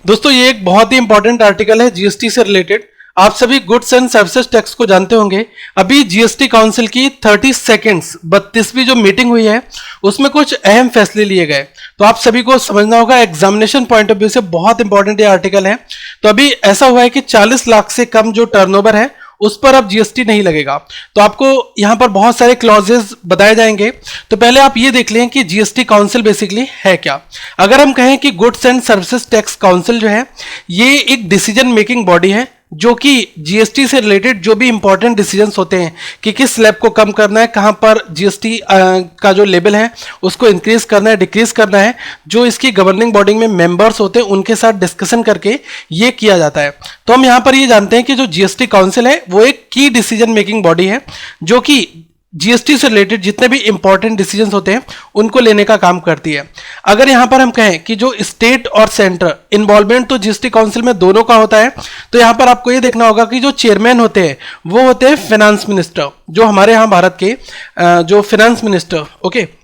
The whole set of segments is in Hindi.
दोस्तों ये एक बहुत ही इंपॉर्टेंट आर्टिकल है जीएसटी से रिलेटेड। आप सभी गुड्स एंड सर्विसेज टैक्स को जानते होंगे। अभी जीएसटी काउंसिल की 32वीं जो मीटिंग हुई है उसमें कुछ अहम फैसले लिए गए। तो आप सभी को समझना होगा, एग्जामिनेशन पॉइंट ऑफ व्यू से बहुत इंपॉर्टेंट ये आर्टिकल है। तो अभी ऐसा हुआ है कि 40 लाख से कम जो टर्नओवर है उस पर अब जीएसटी नहीं लगेगा। तो आपको यहां पर बहुत सारे क्लॉजेस बताए जाएंगे। तो पहले आप ये देख लें कि जीएसटी काउंसिल बेसिकली है क्या। अगर हम कहें कि goods and services tax council जो है ये एक डिसीजन मेकिंग बॉडी है जो कि जीएसटी से रिलेटेड जो भी इंपॉर्टेंट डिसीजंस होते हैं कि किस स्लैब को कम करना है, कहां पर जीएसटी का जो लेवल है उसको इंक्रीज करना है, डिक्रीज करना है, जो इसकी गवर्निंग बॉडी में मेंबर्स होते हैं उनके साथ डिस्कशन करके ये किया जाता है। तो हम यहां पर ये जानते हैं कि जो जीएसटी काउंसिल है वो एक की डिसीजन मेकिंग बॉडी है जो कि जीएसटी से रिलेटेड जितने भी इंपॉर्टेंट डिसीजंस होते हैं उनको लेने का काम करती है। अगर यहां पर हम कहें कि जो स्टेट और सेंटर इन्वॉल्वमेंट तो जीएसटी काउंसिल में दोनों का होता है, तो यहां पर आपको ये देखना होगा कि जो चेयरमैन होते हैं वो होते हैं फाइनेंस मिनिस्टर। जो हमारे यहां भारत के जो फाइनेंस मिनिस्टर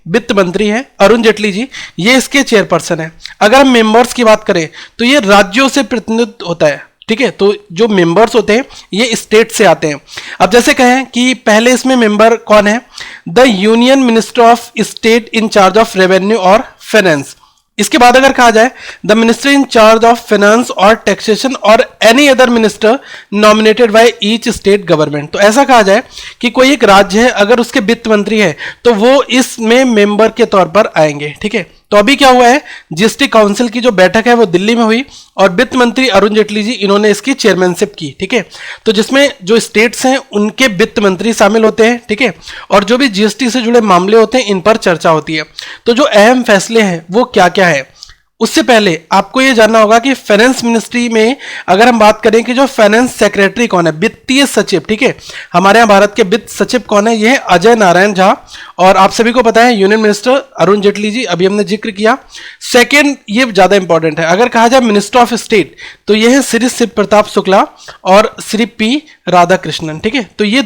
वित्त मंत्री हैं अरुण जेटली जी, ये इसके चेयरपर्सन है। अगर हम मेंबर्स की बात करें तो ये राज्यों से प्रतिनिधित्व होता है। ठीक है, तो जो मेंबर्स होते हैं ये स्टेट से आते हैं। अब जैसे कहें कि पहले इसमें मेंबर कौन है, the union minister of state in charge of revenue और फाइनेंस। इसके बाद अगर कहा जाए the minister in charge of finance और टैक्सेशन और any other minister nominated by each state government. तो ऐसा कहा जाए कि कोई एक राज्य है, अगर उसके वित्त मंत्री है तो वो इसमें मेंबर के तौर पर आएंगे। ठीक है, तो अभी क्या हुआ है, जीएसटी काउंसिल की जो बैठक है वो दिल्ली में हुई और वित्त मंत्री अरुण जेटली जी इन्होंने इसकी चेयरमैनशिप की। ठीक है, तो जिसमें जो स्टेट्स हैं उनके वित्त मंत्री शामिल होते हैं। ठीक है, और जो भी जीएसटी से जुड़े मामले होते हैं इन पर चर्चा होती है। तो जो अहम फैसले हैं वो क्या क्या है, उससे पहले आपको यह जानना होगा कि फाइनेंस मिनिस्ट्री में अगर हम बात करें कि जो फाइनेंस सेक्रेटरी कौन है, वित्तीय सचिव। ठीक है, हमारे यहाँ भारत के वित्त सचिव कौन है, यह है अजय नारायण झा। और आप सभी को पता है यूनियन मिनिस्टर अरुण जेटली जी, अभी हमने जिक्र किया। सेकंड, ये ज्यादा इंपॉर्टेंट है, अगर कहा जाए मिनिस्टर ऑफ स्टेट तो यह है श्री शिव प्रताप शुक्ला और श्री पी राधाकृष्णन। ठीक है, तो ये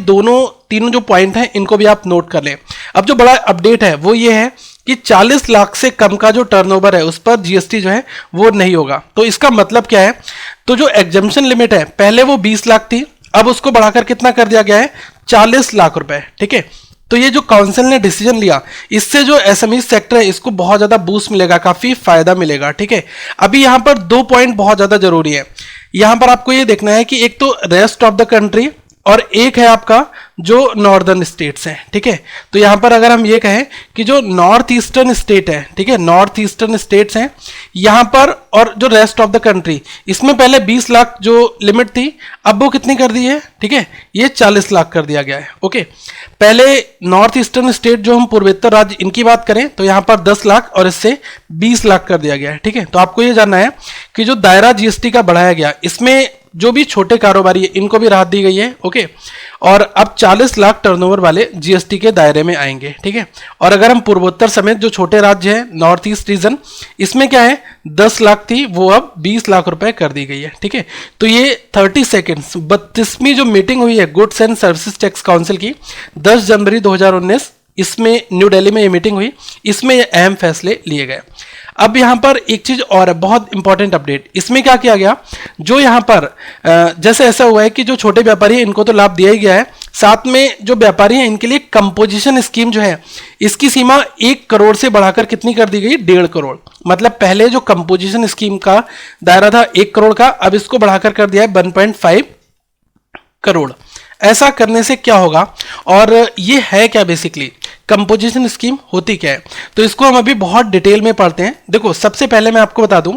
तीनों जो पॉइंट हैं इनको भी आप नोट कर लें। अब जो बड़ा अपडेट है वो ये है कि 40 लाख से कम का जो टर्नओवर है उस पर जीएसटी जो है वो नहीं होगा। तो इसका मतलब क्या है, तो जो एग्जम्पशन लिमिट है पहले वो 20 लाख थी, अब उसको बढ़ाकर कितना कर दिया गया है, 40 लाख रुपए। ठीक है, तो ये जो काउंसिल ने डिसीजन लिया इससे जो एसएमई सेक्टर है इसको बहुत ज्यादा बूस्ट मिलेगा, काफी फायदा मिलेगा। ठीक है, अभी यहां पर 2 पॉइंट बहुत ज्यादा जरूरी है। यहां पर आपको ये देखना है कि एक तो रेस्ट ऑफ द कंट्री और एक है आपका जो नॉर्दर्न स्टेट्स हैं। ठीक है, तो यहां पर अगर हम ये कहें कि जो नॉर्थ ईस्टर्न स्टेट है, ठीक है, नॉर्थ ईस्टर्न स्टेट्स हैं यहां पर, और जो रेस्ट ऑफ द कंट्री, इसमें पहले 20 लाख जो लिमिट थी अब वो कितनी कर दी है, ठीक है, ये 40 लाख कर दिया गया है। ओके, पहले नॉर्थ ईस्टर्न स्टेट जो हम पूर्वोत्तर राज्य इनकी बात करें तो यहां पर 10 लाख और इससे 20 लाख कर दिया गया है। ठीक है, तो आपको ये जानना है कि जो दायरा जीएसटी का बढ़ाया गया इसमें जो भी छोटे कारोबारी है इनको भी राहत दी गई है। ओके, और अब 40 लाख टर्नओवर वाले जीएसटी के दायरे में आएंगे। ठीक है, और अगर हम पूर्वोत्तर समेत जो छोटे राज्य हैं नॉर्थ ईस्ट रीजन, इसमें क्या है 10 लाख थी वो अब 20 लाख रुपए कर दी गई है। ठीक है, तो ये 32वीं जो मीटिंग हुई है goods and services tax council की 10 जनवरी 2019, इसमें न्यू दिल्ली में ये मीटिंग हुई, इसमें ये अहम फैसले लिए गए। अब यहां पर एक चीज और है, बहुत इंपॉर्टेंट अपडेट। इसमें क्या किया गया, जो यहां पर जैसे ऐसा हुआ है कि जो छोटे व्यापारी हैं इनको तो लाभ दिया ही गया है, साथ में जो व्यापारी हैं इनके लिए कंपोजिशन स्कीम जो है इसकी सीमा 1 करोड़ से बढ़ाकर कितनी कर दी गई, 1.5 करोड़। मतलब पहले जो कंपोजिशन स्कीम का दायरा था 1 करोड़ का, अब इसको बढ़ाकर कर दिया है 1.5 करोड़। ऐसा करने से क्या होगा और ये है क्या, बेसिकली कंपोजिशन स्कीम होती क्या है, तो इसको हम अभी बहुत डिटेल में पढ़ते हैं। देखो, सबसे पहले मैं आपको बता दूं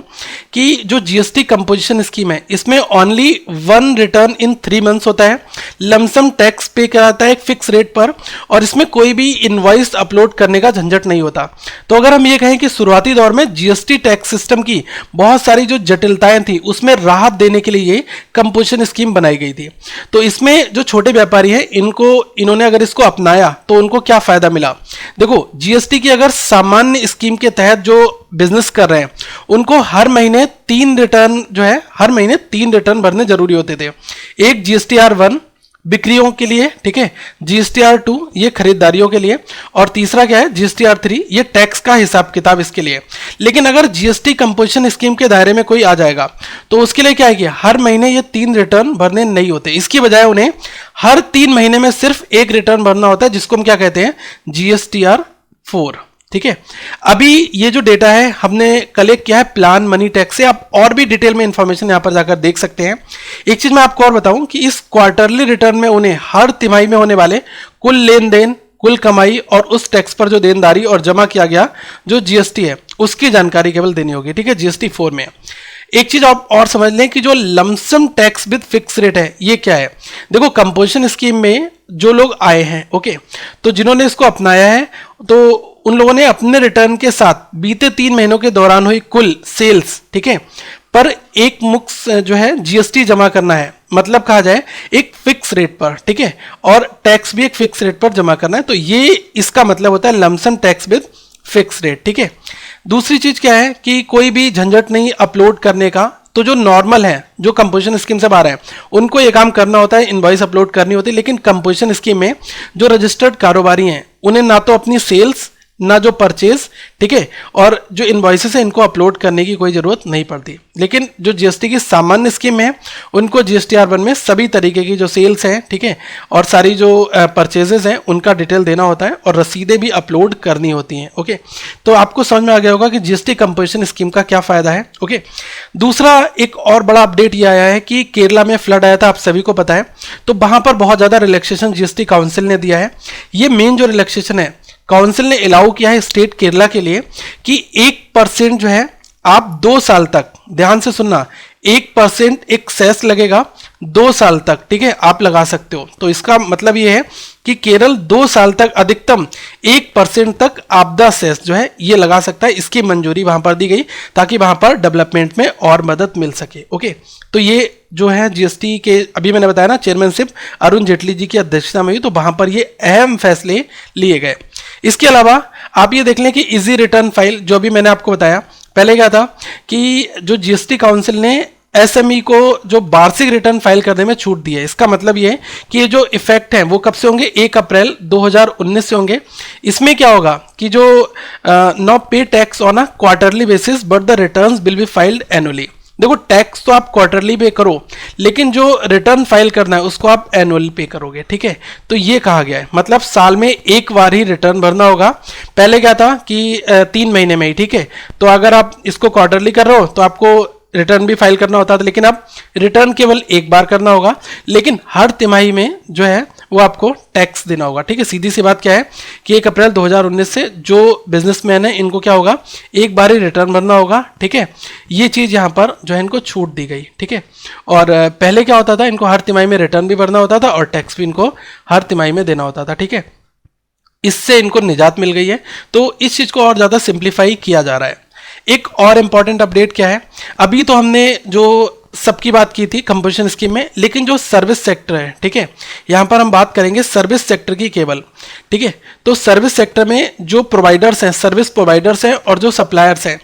कि जो जीएसटी कंपोजिशन स्कीम है इसमें ओनली 1 रिटर्न इन 3 मंथ्स होता है, लमसम टैक्स पे किया जाता है एक फिक्स रेट पर, और इसमें कोई भी इनवॉइस अपलोड करने का झंझट नहीं होता। तो अगर हम ये कहें कि शुरुआती दौर में जीएसटी टैक्स सिस्टम की बहुत सारी जो जटिलताएं थी उसमें राहत देने के लिए ये कंपोजिशन स्कीम बनाई गई थी। तो इसमें जो छोटे व्यापारी हैं इन्होंने अगर इसको अपनाया तो उनको क्या फायदा मिला। देखो, जीएसटी की अगर सामान्य स्कीम के तहत जो बिजनेस कर रहे हैं उनको हर महीने 3 रिटर्न भरने जरूरी होते थे। एक GSTR 1, बिक्रियों के लिए, ठीक है। GSTR2 ये खरीदारियों के लिए, और तीसरा क्या है GSTR3 ये टैक्स का हिसाब किताब इसके लिए। लेकिन अगर जीएसटी कंपोजिशन स्कीम के दायरे में कोई आ जाएगा तो उसके लिए क्या है कि हर महीने ये 3 रिटर्न भरने नहीं होते, इसकी बजाय उन्हें हर 3 महीने में सिर्फ एक रिटर्न भरना होता है, जिसको हम क्या कहते हैं GSTR4, ठीक है। अभी ये जो डेटा है हमने कलेक्ट किया है प्लान मनी टैक्स से, आप और भी डिटेल में इंफॉर्मेशन यहां पर जाकर देख सकते हैं। एक चीज मैं आपको और बताऊं कि इस क्वार्टरली रिटर्न में उन्हें हर तिमाही में होने वाले कुल लेन देन, कुल कमाई और उस टैक्स पर जो देनदारी और जमा किया गया जो जीएसटी है उसकी जानकारी केवल देनी होगी, ठीक है, GST4 में। एक चीज आप और समझ लें कि जो lump sum tax with fix rate है ये क्या है। देखो कंपोजिशन स्कीम में जो लोग आए हैं, ओके, तो जिन्होंने इसको अपनाया है तो उन लोगों ने अपने रिटर्न के साथ बीते 3 महीनों के दौरान हुई कुल सेल्स, ठीक है, पर एक मुक्त जो है जीएसटी जमा करना है, मतलब कहा जाए एक फिक्स रेट पर, ठीक है, और टैक्स भी एक फिक्स रेट पर जमा करना है। तो ये इसका मतलब होता है lump sum tax with fix rate, ठीक है। दूसरी चीज क्या है कि कोई भी झंझट नहीं अपलोड करने का, तो जो नॉर्मल है जो कंपोजिशन स्कीम से बाहर है उनको ये काम करना होता है, इनवॉइस अपलोड करनी होती है। लेकिन कंपोजिशन स्कीम में जो रजिस्टर्ड कारोबारी हैं उन्हें ना तो अपनी सेल्स ना जो परचेज, ठीक है, और जो इनवॉइसेस है इनको अपलोड करने की कोई जरूरत नहीं पड़ती। लेकिन जो जीएसटी की सामान्य स्कीम है उनको GSTR1 में सभी तरीके की जो सेल्स हैं, ठीक है, और सारी जो परचेजेस हैं उनका डिटेल देना होता है और रसीदें भी अपलोड करनी होती हैं, ओके। तो आपको समझ में आ गया होगा कि जीएसटी कंपोजिशन स्कीम का क्या फायदा है, ओके। दूसरा एक और बड़ा अपडेट ये आया है कि केरला में फ्लड आया था, आप सभी को पता है, तो वहां पर बहुत ज्यादा रिलैक्सेशन जीएसटी काउंसिल ने दिया है। ये मेन जो रिलैक्सेशन है काउंसिल ने अलाउ किया है स्टेट केरला के लिए कि 1% जो है आप 2 साल तक, ध्यान से सुनना, 1% एक सेस लगेगा 2 साल तक, ठीक है, आप लगा सकते हो। तो इसका मतलब ये है कि केरल 2 साल तक अधिकतम 1% तक आपदा सेस जो है ये लगा सकता है। इसकी मंजूरी वहां पर दी गई ताकि वहां पर डेवलपमेंट में और मदद मिल सके, ओके। तो ये जो है जीएसटी के अभी मैंने बताया ना चेयरमैनशिप अरुण जेटली जी की अध्यक्षता में हुई, तो वहां पर ये अहम फैसले लिए गए। इसके अलावा आप ये देख लें कि इजी रिटर्न फाइल, जो भी मैंने आपको बताया पहले क्या था कि जो जीएसटी काउंसिल ने एसएमई को जो वार्षिक रिटर्न फाइल करने में छूट दी है। इसका मतलब ये है कि ये जो इफेक्ट है वो कब से होंगे, 1 अप्रैल 2019 से होंगे। इसमें क्या होगा कि जो नो पे tax on a quarterly basis but the returns will be filed annually. देखो टैक्स तो आप क्वार्टरली पे करो, लेकिन जो रिटर्न फाइल करना है उसको आप एनुअल पे करोगे, ठीक है। तो ये कहा गया है, मतलब साल में एक बार ही रिटर्न भरना होगा। पहले क्या था कि 3 महीने में ही, ठीक है, तो अगर आप इसको क्वार्टरली कर रहे हो तो आपको रिटर्न भी फाइल करना होता था, लेकिन अब रिटर्न केवल एक बार करना होगा, लेकिन हर तिमाही में जो है वो आपको टैक्स देना होगा, ठीक है। सीधी सी बात क्या है कि 1 अप्रैल 2019 से जो बिजनेसमैन है इनको क्या होगा, एक बार ही रिटर्न भरना होगा, ठीक है। ये चीज़ यहाँ पर जो है इनको छूट दी गई, ठीक है। और पहले क्या होता था, इनको हर तिमाही में रिटर्न भी भरना होता था और टैक्स भी इनको हर तिमाही में देना होता था, ठीक है। इससे इनको निजात मिल गई है, तो इस चीज़ को और ज़्यादा सिंप्लीफाई किया जा रहा है। एक और इंपॉर्टेंट अपडेट क्या है, अभी तो हमने जो सबकी बात की थी कंपोजिशन स्कीम में, लेकिन जो सर्विस सेक्टर है, ठीक है, यहाँ पर हम बात करेंगे सर्विस सेक्टर की केवल, ठीक है। तो सर्विस सेक्टर में जो प्रोवाइडर्स हैं, सर्विस प्रोवाइडर्स हैं और जो सप्लायर्स हैं,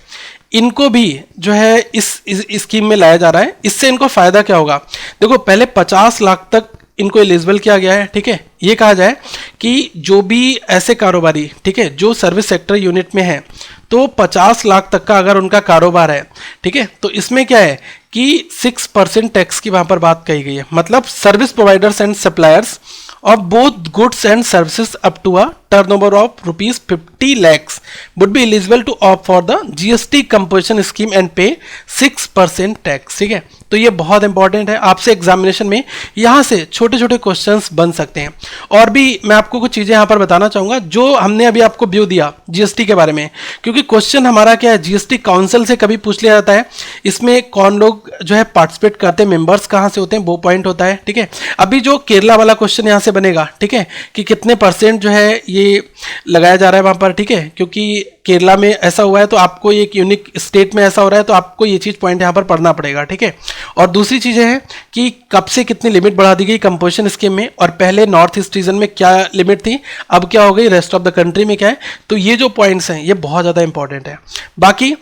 इनको भी जो है इस स्कीम में लाया जा रहा है। इससे इनको फायदा क्या होगा, देखो पहले 50 लाख तक इनको एलिजिबल किया गया है, ठीक है। ये कहा जाए कि जो भी ऐसे कारोबारी, ठीक है, जो सर्विस सेक्टर यूनिट में है, तो 50 लाख तक का अगर उनका कारोबार है, ठीक है, तो इसमें क्या है कि 6% टैक्स की वहां पर बात कही गई है। मतलब service providers and suppliers of both goods and services up to a turnover of ₹50 lakhs would be eligible to opt for the GST composition scheme and pay 6% tax, ठीक है। तो ये बहुत इंपॉर्टेंट है, आपसे एग्जामिनेशन में यहाँ से छोटे छोटे क्वेश्चंस बन सकते हैं। और भी मैं आपको कुछ चीज़ें यहाँ पर बताना चाहूँगा जो हमने अभी आपको व्यू दिया जीएसटी के बारे में, क्योंकि क्वेश्चन हमारा क्या है, जीएसटी काउंसिल से कभी पूछ लिया जाता है, इसमें कौन लोग जो है पार्टिसिपेट करते हैं, मेंबर्स कहाँ से होते हैं, वो पॉइंट होता है, ठीक है। अभी जो केरला वाला क्वेश्चन यहाँ से बनेगा, ठीक है, कि कितने % जो है ये लगाया जा रहा है वहाँ पर, ठीक है, क्योंकि केरला में ऐसा हुआ है तो आपको एक यूनिक स्टेट में ऐसा हो रहा है तो आपको ये चीज़ पॉइंट यहाँ पर पढ़ना पड़ेगा, ठीक है। और दूसरी चीज़ें हैं कि कब से कितनी लिमिट बढ़ा दी गई कंपोजिशन स्कीम में, और पहले नॉर्थ ईस्ट रीजन में क्या लिमिट थी, अब क्या हो गई, रेस्ट ऑफ द कंट्री में क्या है। तो ये जो पॉइंट्स हैं ये बहुत ज़्यादा इंपॉर्टेंट है। बाकी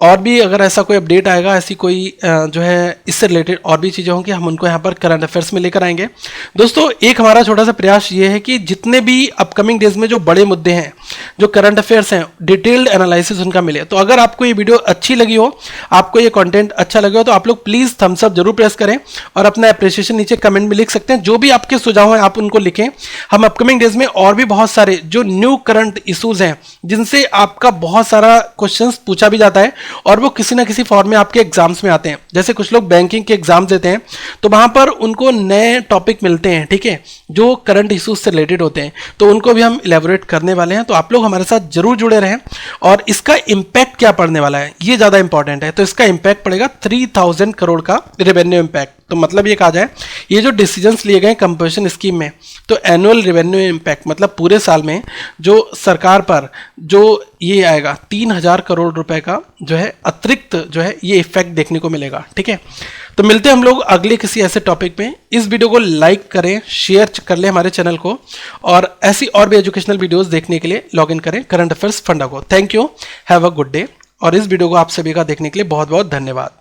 और भी अगर ऐसा कोई अपडेट आएगा, ऐसी कोई जो है इससे रिलेटेड और भी चीज़ें होंगी, हम उनको यहाँ पर करंट अफेयर्स में लेकर आएंगे। दोस्तों एक हमारा छोटा सा प्रयास ये है कि जितने भी अपकमिंग डेज में जो बड़े मुद्दे हैं, जो करंट अफेयर्स हैं, डिटेल्ड एनालिसिस उनका मिले। तो अगर आपको ये वीडियो अच्छी लगी हो, आपको ये कंटेंट अच्छा लगे हो, तो आप लोग प्लीज़ थम्स अप जरूर प्रेस करें और अपना अप्रिसिएशन नीचे कमेंट में लिख सकते हैं। जो भी आपके सुझाव हैं आप उनको लिखें। हम अपकमिंग डेज में और भी बहुत सारे जो न्यू करंट इशूज़ हैं, जिनसे आपका बहुत सारा क्वेश्चंस पूछा भी जाता है और वो किसी ना किसी फॉर्म में आपके एग्जाम्स में आते हैं। जैसे कुछ लोग बैंकिंग के एग्जाम देते हैं तो वहां पर उनको नए टॉपिक मिलते हैं, ठीक है, जो करंट इशूज से रिलेटेड होते हैं, तो उनको भी हम इलेबोरेट करने वाले हैं। तो आप लोग हमारे साथ जरूर जुड़े रहें। और इसका इम्पैक्ट क्या पड़ने वाला है, ये ज़्यादा इंपॉर्टेंट है। तो इसका इम्पैक्ट पड़ेगा 3000 करोड़ का रेवेन्यू इम्पैक्ट। तो मतलब ये कहा जाए, ये जो डिसीजंस लिए गए कंपोजिशन स्कीम में, तो एनुअल रेवेन्यू इम्पैक्ट मतलब पूरे साल में जो सरकार पर जो ये आएगा 3000 करोड़ रुपए का जो है अतिरिक्त जो है ये इफेक्ट देखने को मिलेगा। ठीक है, तो मिलते हैं हम लोग अगले किसी ऐसे टॉपिक में। इस वीडियो को लाइक करें, शेयर कर लें हमारे चैनल को, और ऐसी और भी एजुकेशनल वीडियोस देखने के लिए लॉग इन करें करंट अफेयर्स फंडा को। Thank you, have a good day. और इस वीडियो को आप सभी का देखने के लिए बहुत बहुत धन्यवाद।